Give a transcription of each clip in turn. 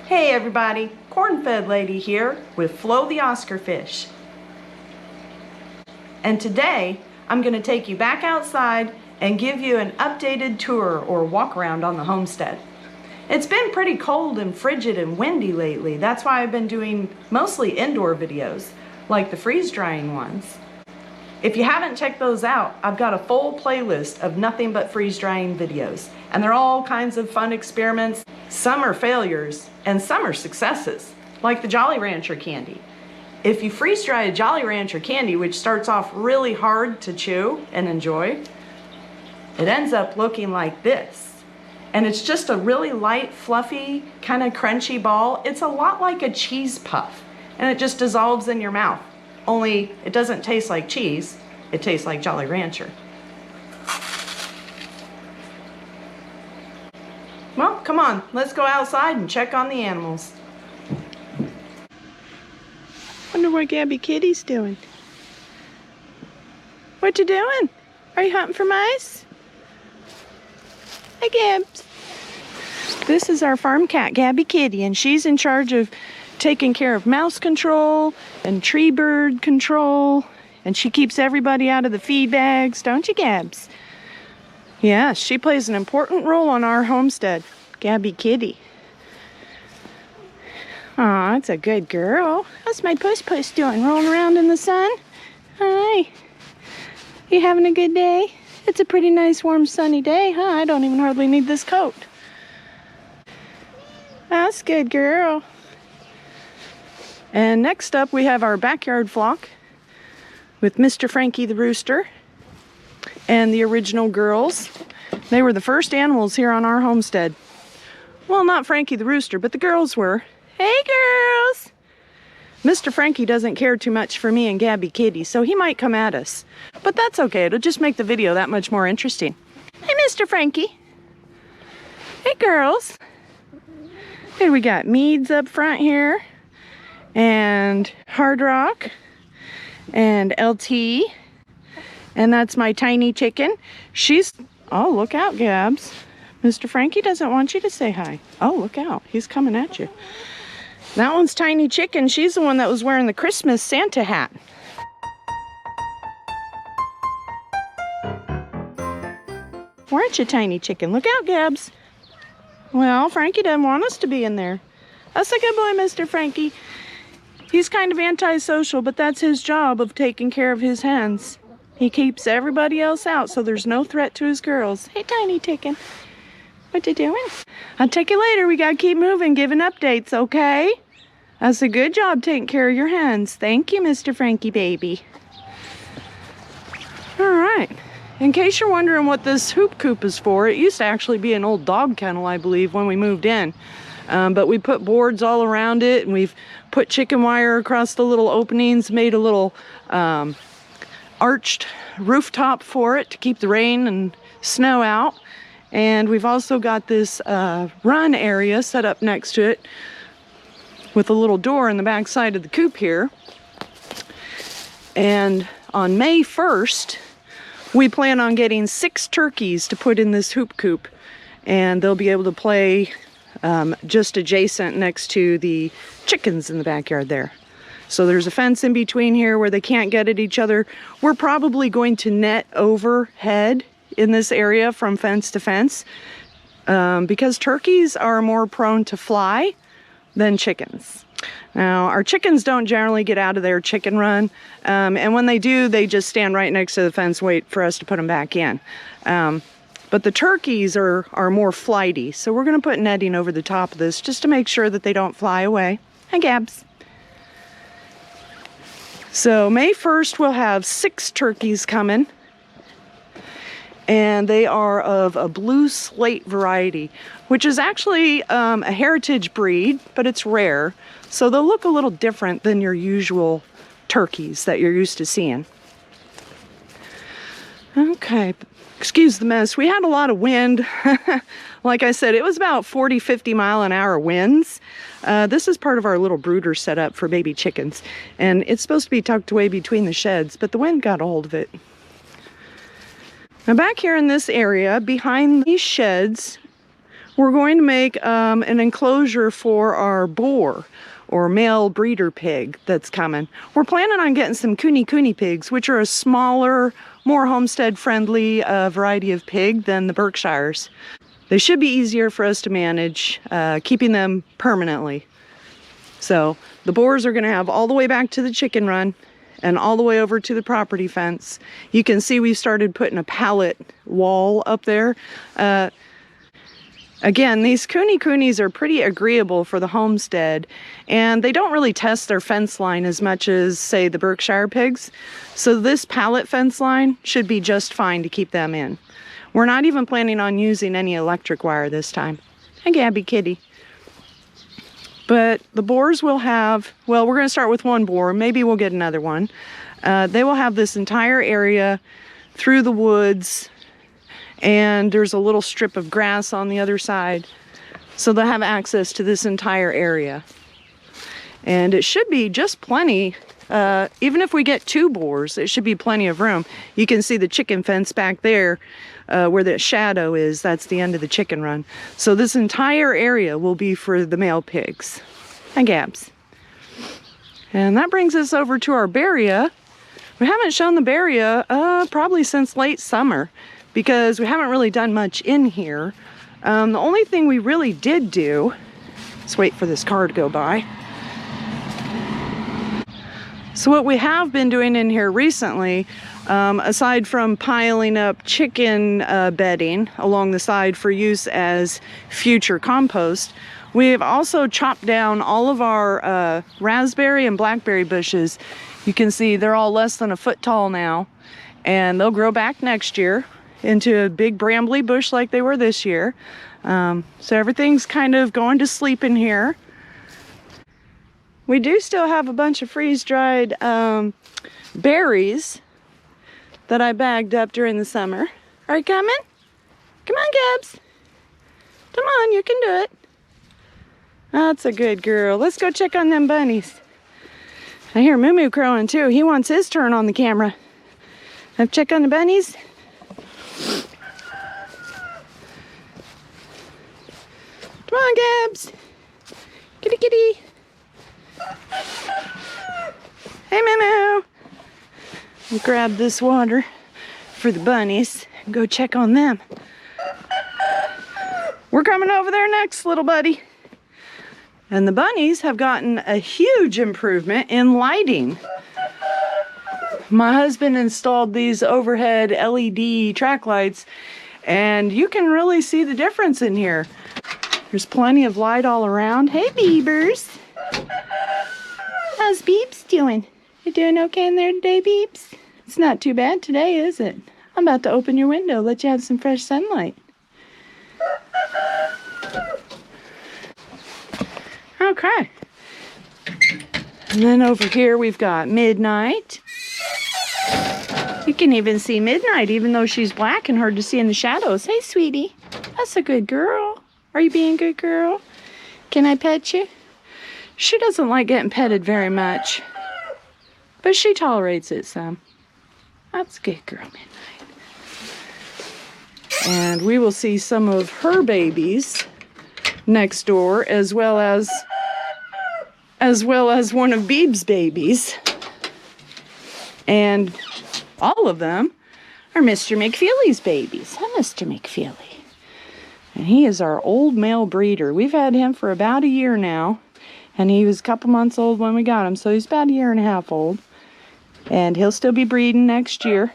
Hey everybody, corn-fed lady here with Flo the Oscar fish. And today I'm going to take you back outside and give you an updated tour or walk around on the homestead. It's been pretty cold and frigid and windy lately. That's why I've been doing mostly indoor videos, like the freeze drying ones. If you haven't checked those out, I've got a full playlist of nothing but freeze drying videos. And they're all kinds of fun experiments. Some are failures and some are successes, like the Jolly Rancher candy. If you freeze dry a Jolly Rancher candy, which starts off really hard to chew and enjoy, it ends up looking like this. And it's just a really light, fluffy, kind of crunchy ball. It's a lot like a cheese puff, and it just dissolves in your mouth. Only it doesn't taste like cheese, it tastes like Jolly Rancher. Well, come on, let's go outside and check on the animals. Wonder what Gabby Kitty's doing. What you doing? Are you hunting for mice? Hi, Gabs. This is our farm cat, Gabby Kitty, and she's in charge of taking care of mouse control and tree bird control, and she keeps everybody out of the feed bags, don't you, Gabs? Yeah, she plays an important role on our homestead, Gabby Kitty. Aw, it's a good girl. How's my puss doing? Rolling around in the sun? Hi. You having a good day? It's a pretty nice, warm, sunny day, huh? I don't even hardly need this coat. That's a good girl. And next up, we have our backyard flock with Mr. Frankie the rooster and the original girls. They were the first animals here on our homestead. Well, not Frankie the rooster, but the girls were. Hey, girls! Mr. Frankie doesn't care too much for me and Gabby Kitty, so he might come at us. But that's okay. It'll just make the video that much more interesting. Hey, Mr. Frankie. Hey, girls. Here we got Meads up front here, and Hard Rock, and LT, and that's my tiny chicken. She's, oh, look out, Gabs. Mr. Frankie doesn't want you to say hi. Oh, look out, he's coming at you. That one's Tiny Chicken. She's the one that was wearing the Christmas Santa hat. Weren't you, Tiny Chicken? Look out, Gabs. Well, Frankie doesn't want us to be in there. That's a good boy, Mr. Frankie. He's kind of antisocial, but that's his job of taking care of his hens. He keeps everybody else out, so there's no threat to his girls. Hey, Tiny Chicken. What you doing? I'll take you later. We gotta keep moving, giving updates, okay? That's a good job taking care of your hens. Thank you, Mr. Frankie baby. All right. In case you're wondering what this hoop coop is for, it used to actually be an old dog kennel, I believe, when we moved in. But we put boards all around it, and we've put chicken wire across the little openings, made a little arched rooftop for it to keep the rain and snow out. And we've also got this run area set up next to it with a little door in the back side of the coop here. And on May 1st, we plan on getting 6 turkeys to put in this hoop coop, and they'll be able to play just adjacent next to the chickens in the backyard there. So there's a fence in between here where they can't get at each other. We're probably going to net overhead in this area from fence to fence because turkeys are more prone to fly than chickens. Now, our chickens don't generally get out of their chicken run, and when they do, they just stand right next to the fence, wait for us to put them back in. But the turkeys are more flighty, so we're going to put netting over the top of this just to make sure that they don't fly away. Hi, Gabs. So May 1st, we'll have 6 turkeys coming, and they are of a blue slate variety, which is actually a heritage breed, but it's rare. So they'll look a little different than your usual turkeys that you're used to seeing. Okay, excuse the mess. We had a lot of wind. Like I said, it was about 40, 50 mile an hour winds. This is part of our little brooder setup for baby chickens, and it's supposed to be tucked away between the sheds, but the wind got a hold of it. Now back here in this area, behind these sheds, we're going to make an enclosure for our boar or male breeder pig that's coming. We're planning on getting some kune pigs, which are a smaller, more homestead friendly variety of pig than the Berkshires. They should be easier for us to manage, keeping them permanently. So the boars are going to have all the way back to the chicken run and all the way over to the property fence. You can see we've started putting a pallet wall up there. Again, these kunis are pretty agreeable for the homestead, and they don't really test their fence line as much as, say, the Berkshire pigs. So this pallet fence line should be just fine to keep them in. We're not even planning on using any electric wire this time. Hi, Gabby Kitty. But the boars will have, well, we're going to start with one boar. Maybe we'll get another one. They will have this entire area through the woods, and there's a little strip of grass on the other side. So they'll have access to this entire area. And it should be just plenty. Even if we get 2 boars, it should be plenty of room. You can see the chicken fence back there where the shadow is. That's the end of the chicken run. So this entire area will be for the male pigs. Hi, Gabs. And that brings us over to our barrier. We haven't shown the barrier probably since late summer because we haven't really done much in here. The only thing we really did do, let's wait for this car to go by. So what we have been doing in here recently, aside from piling up chicken bedding along the side for use as future compost, we've also chopped down all of our raspberry and blackberry bushes. You can see they're all less than a foot tall now, and they'll grow back next year into a big brambly bush like they were this year. So everything's kind of going to sleep in here. We do still have a bunch of freeze-dried berries that I bagged up during the summer. Are you coming? Come on, Gabs. Come on, you can do it. That's a good girl. Let's go check on them bunnies. I hear Moo Moo crowing too. He wants his turn on the camera. Have check on the bunnies. Come on, Gabs. Kitty, kitty. Hey, Moo. We'll grab this water for the bunnies and go check on them. We're coming over there next, little buddy. And the bunnies have gotten a huge improvement in lighting. My husband installed these overhead LED track lights, and you can really see the difference in here. There's plenty of light all around. Hey, Beavers. How's Beeps doing? You doing okay in there today, Beeps? It's not too bad today, is it? I'm about to open your window, let you have some fresh sunlight. Okay. And then over here we've got Midnight. You can even see Midnight, even though she's black and hard to see in the shadows. Hey, sweetie. That's a good girl. Are you being a good girl? Can I pet you? She doesn't like getting petted very much, but she tolerates it some. That's a good girl, Midnight. And we will see some of her babies next door, as well as one of Beeb's babies. And all of them are Mr. McFeely's babies. Hi, Mr. McFeely. And he is our old male breeder. We've had him for about a year now. And he was a couple months old when we got him, so he's about a year and a half old. And he'll still be breeding next year.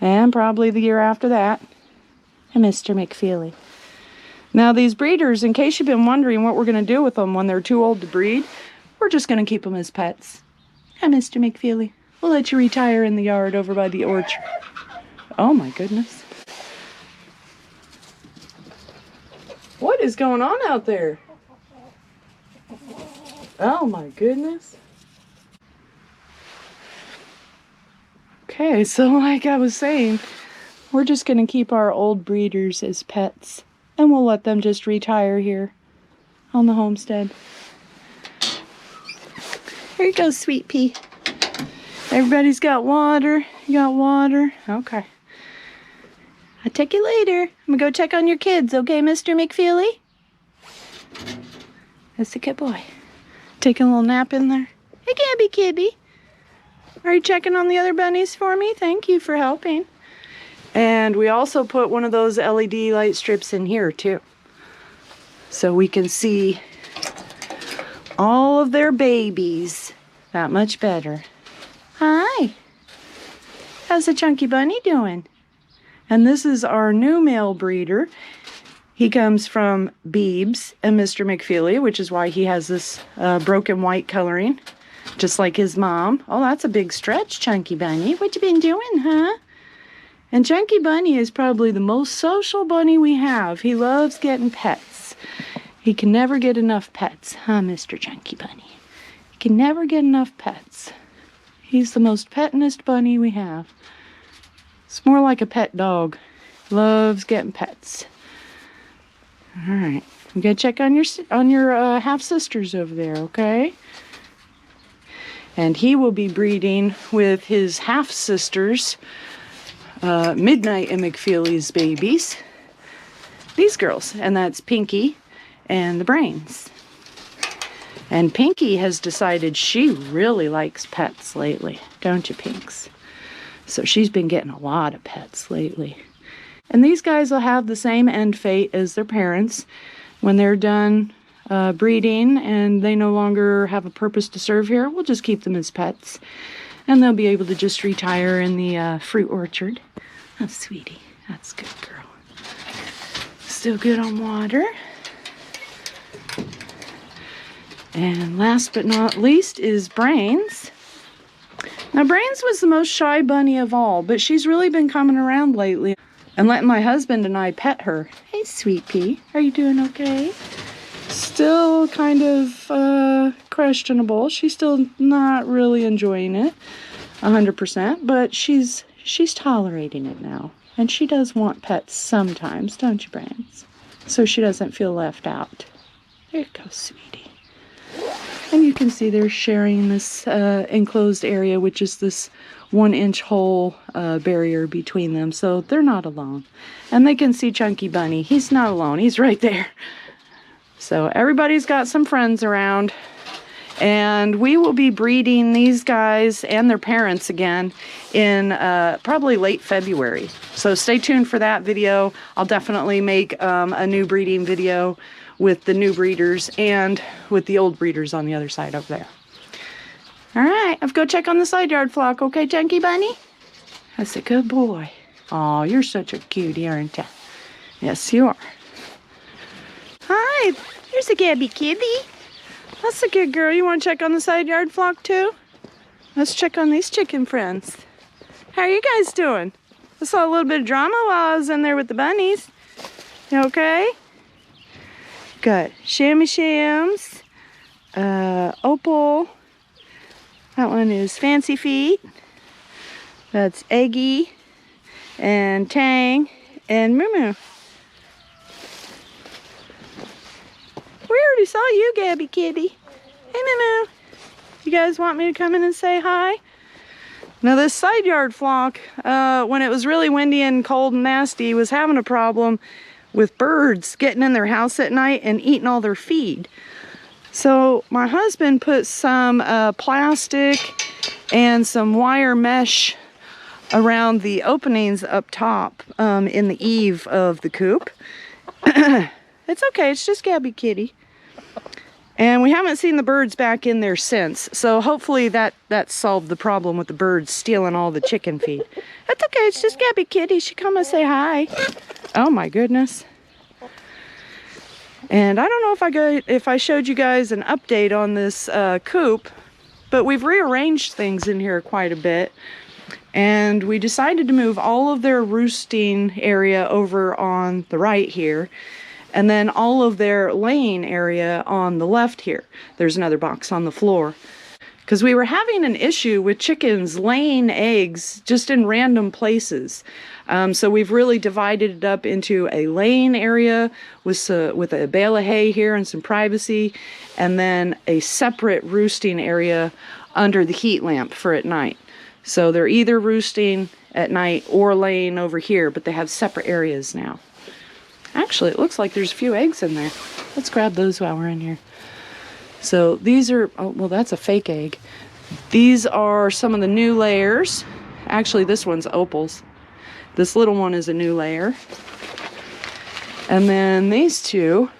And probably the year after that. And Mr. McFeely. Now these breeders, in case you've been wondering what we're going to do with them when they're too old to breed, we're just going to keep them as pets. Hi, Mr. McFeely. We'll let you retire in the yard over by the orchard. Oh my goodness. What is going on out there? Oh my goodness. Okay, so like I was saying, we're just going to keep our old breeders as pets. And we'll let them just retire here on the homestead. Here you go, sweet pea. Everybody's got water. You got water? Okay. I'll take you later. I'm gonna go check on your kids, okay, Mr. McFeely? That's a good boy. Taking a little nap in there. Hey, Gabby Kibby. Are you checking on the other bunnies for me? Thank you for helping. And we also put one of those LED light strips in here too, so we can see all of their babies that much better. Hi. How's the chunky bunny doing? And this is our new male breeder. He comes from Beebs and Mr. McFeely, which is why he has this broken white coloring, just like his mom. Oh, that's a big stretch, Chunky Bunny. What you been doing, huh? And Chunky Bunny is probably the most social bunny we have. He loves getting pets. He can never get enough pets, huh, Mr. Chunky Bunny? He can never get enough pets. He's the most pettingest bunny we have. It's more like a pet dog. Loves getting pets. All right, we gotta check on your half sisters over there, okay? And he will be breeding with his half sisters, Midnight and McFeely's babies. These girls, and that's Pinky and the Brains. And Pinky has decided she really likes pets lately, don't you, Pinks? So she's been getting a lot of pets lately. And these guys will have the same end fate as their parents when they're done breeding and they no longer have a purpose to serve here. We'll just keep them as pets, and they'll be able to just retire in the fruit orchard. Oh, sweetie, that's good, girl. Still good on water. And last but not least is Brains. Now, Brains was the most shy bunny of all, but she's really been coming around lately and letting my husband and I pet her. Hey, sweet pea, are you doing okay? Still kind of questionable. She's still not really enjoying it 100%, but she's tolerating it now. And she does want pets sometimes, don't you, Brains? So she doesn't feel left out. There you go, sweetie. And you can see they're sharing this enclosed area, which is this 1-inch hole barrier between them, so they're not alone. And they can see Chunky Bunny. He's not alone. He's right there. So everybody's got some friends around. And we will be breeding these guys and their parents again in probably late February. So stay tuned for that video. I'll definitely make a new breeding video with the new breeders and with the old breeders on the other side over there. All right, I've go check on the side yard flock, okay, Chunky Bunny? That's a good boy. Oh, you're such a cutie, aren't you? Yes, you are. Hi, here's a Gabby Kibby. That's a good girl. You want to check on the side yard flock too? Let's check on these chicken friends. How are you guys doing? I saw a little bit of drama while I was in there with the bunnies. You okay? Good. Shammy Shams, Opal. That one is Fancy Feet. That's Eggy and Tang and Moo Moo. We already saw you, Gabby Kitty. Hey, Moo Moo. You guys want me to come in and say hi? Now this side yard flock, when it was really windy and cold and nasty, was having a problem with birds getting in their house at night and eating all their feed. So my husband put some plastic and some wire mesh around the openings up top in the eave of the coop. It's okay, it's just Gabby Kitty. And we haven't seen the birds back in there since. So hopefully that solved the problem with the birds stealing all the chicken feed. That's okay, it's just Gabby Kitty. She come and say hi. Oh my goodness. And I don't know if I showed you guys an update on this coop, but we've rearranged things in here quite a bit. And we decided to move all of their roosting area over on the right here, and then all of their laying area on the left here. There's another box on the floor. Because we were having an issue with chickens laying eggs just in random places. So we've really divided it up into a laying area with a bale of hay here and some privacy, and then a separate roosting area under the heat lamp for at night. So they're either roosting at night or laying over here, but they have separate areas now. Actually, it looks like there's a few eggs in there. Let's grab those while we're in here. So these are, oh, well, that's a fake egg. These are some of the new layers. Actually, this one's opals. This little one is a new layer. And then these two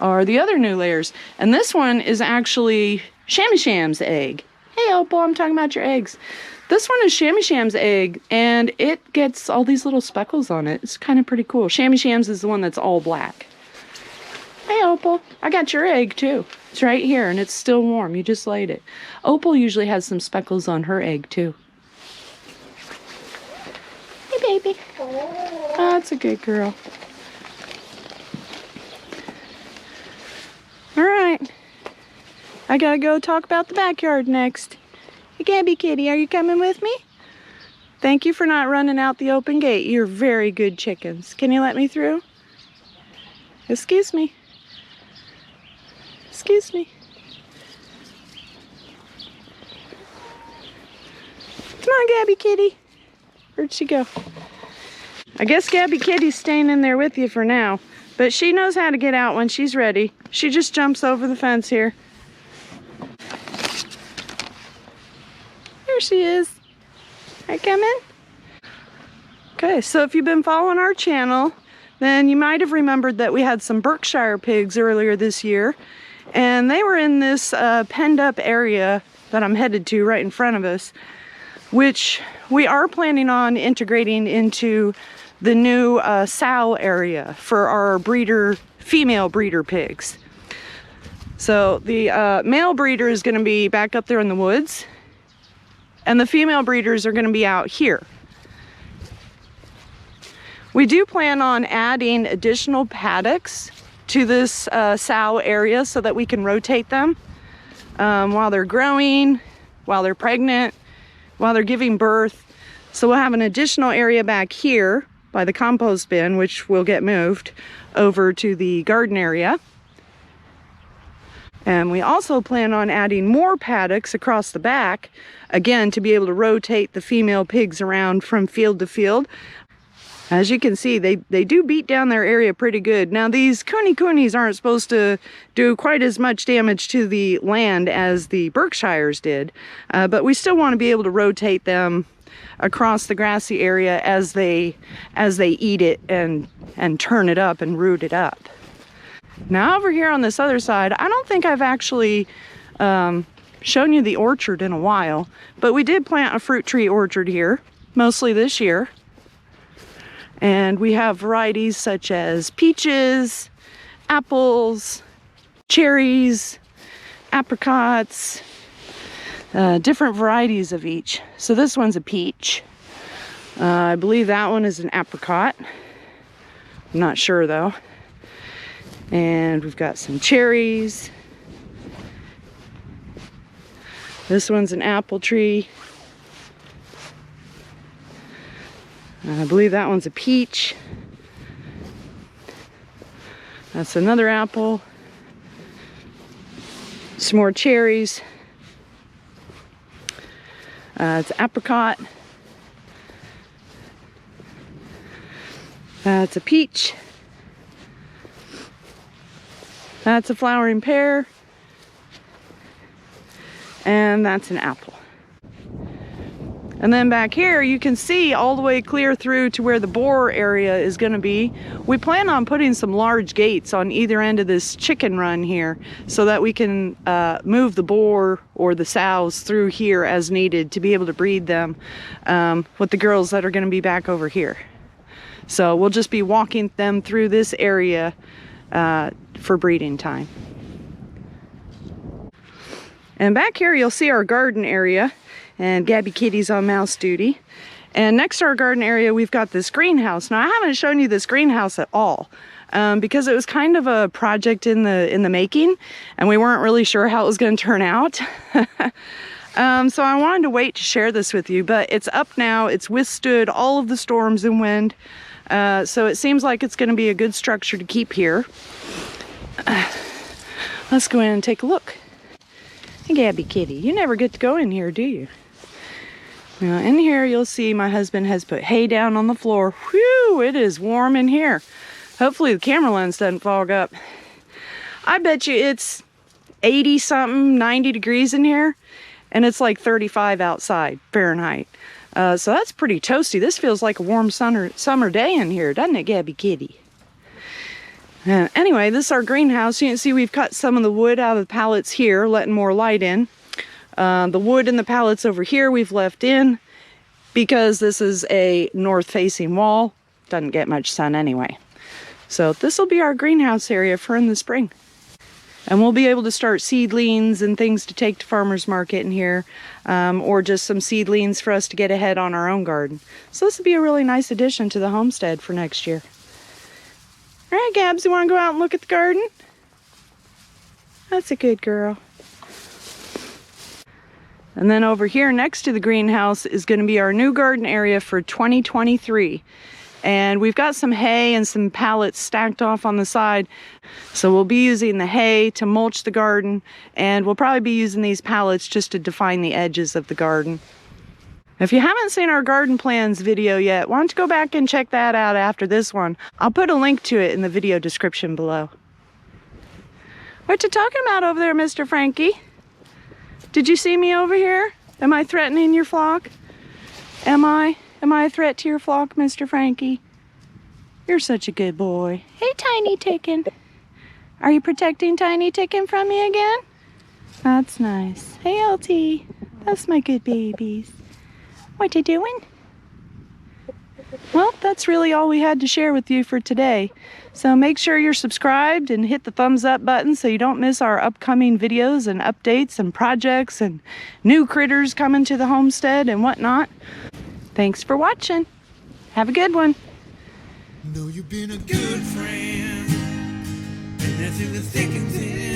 are the other new layers. And this one is actually Shammy Sham's egg. Hey, Opal, I'm talking about your eggs. This one is Shammy Sham's egg, and it gets all these little speckles on it. It's kind of pretty cool. Shammy Sham's is the one that's all black. Hey, Opal, I got your egg too. It's right here, and it's still warm. You just laid it. Opal usually has some speckles on her egg too. Hey, baby. Oh, that's a good girl. All right. I gotta go talk about the backyard next. Hey, Gabby Kitty, are you coming with me? Thank you for not running out the open gate. You're very good chickens. Can you let me through? Excuse me. Excuse me. Come on, Gabby Kitty. Where'd she go? I guess Gabby Kitty's staying in there with you for now, but she knows how to get out when she's ready. She just jumps over the fence here. There she is. Are you coming? Okay, so if you've been following our channel, then you might have remembered that we had some Berkshire pigs earlier this year, and they were in this penned up area that I'm headed to right in front of us, which we are planning on integrating into the new sow area for our female breeder pigs. So the male breeder is going to be back up there in the woods, and the female breeders are going to be out here. We do plan on adding additional paddocks to this sow area so that we can rotate them while they're growing, while they're pregnant, while they're giving birth. So we'll have an additional area back here by the compost bin, which will get moved over to the garden area. And we also plan on adding more paddocks across the back, again, to be able to rotate the female pigs around from field to field. As you can see, they do beat down their area pretty good. Now, these coonies aren't supposed to do quite as much damage to the land as the Berkshires did, but we still want to be able to rotate them across the grassy area as they eat it and turn it up and root it up. Now, over here on this other side, I don't think I've actually shown you the orchard in a while, but we did plant a fruit tree orchard here, mostly this year. And we have varieties such as peaches, apples, cherries, apricots, different varieties of each. So this one's a peach. I believe that one is an apricot. I'm not sure though. And we've got some cherries. This one's an apple tree. I believe that one's a peach. That's another apple. Some more cherries. It's apricot. It's a peach. That's a flowering pear. And that's an apple. And then back here, you can see all the way clear through to where the boar area is going to be. We plan on putting some large gates on either end of this chicken run here so that we can move the boar or the sows through here as needed to be able to breed them with the girls that are going to be back over here. So we'll just be walking them through this area for breeding time. And back here, you'll see our garden area. And Gabby Kitty's on mouse duty. And next to our garden area, we've got this greenhouse. Now, I haven't shown you this greenhouse at all because it was kind of a project in the making, and we weren't really sure how it was going to turn out. So I wanted to wait to share this with you, but it's up now. It's withstood all of the storms and wind. So it seems like it's going to be a good structure to keep here. Let's go in and take a look. Hey, Gabby Kitty, you never get to go in here, do you? Now in here you'll see my husband has put hay down on the floor. Whew, it is warm in here. Hopefully the camera lens doesn't fog up. I bet you it's 80 something, 90 degrees in here, and it's like 35 outside Fahrenheit. So that's pretty toasty. This feels like a warm summer day in here, doesn't it, Gabby Kitty? Anyway, this is our greenhouse. You can see we've cut some of the wood out of the pallets here, letting more light in. The wood in the pallets over here we've left in because this is a north-facing wall. Doesn't get much sun anyway. So this will be our greenhouse area for in the spring. And we'll be able to start seedlings and things to take to farmer's market in here, or just some seedlings for us to get ahead on our own garden. So this will be a really nice addition to the homestead for next year. All right, Gabs, you want to go out and look at the garden? That's a good girl. And then over here next to the greenhouse is going to be our new garden area for 2023. And we've got some hay and some pallets stacked off on the side. So we'll be using the hay to mulch the garden, and we'll probably be using these pallets just to define the edges of the garden. If you haven't seen our garden plans video yet, why don't you go back and check that out after this one. I'll put a link to it in the video description below. What you talking about over there, Mr. Frankie? Did you see me over here? Am I threatening your flock? Am I? Am I a threat to your flock, Mr. Frankie? You're such a good boy. Hey, Tiny Tickin. Are you protecting Tiny Tickin from me again? That's nice. Hey, LT. That's my good babies. What you doing? Well, that's really all we had to share with you for today. So make sure you're subscribed and hit the thumbs up button so you don't miss our upcoming videos and updates and projects and new critters coming to the homestead and whatnot. Thanks for watching. Have a good one. Know you've been a good friend, and that's in the thick and thin.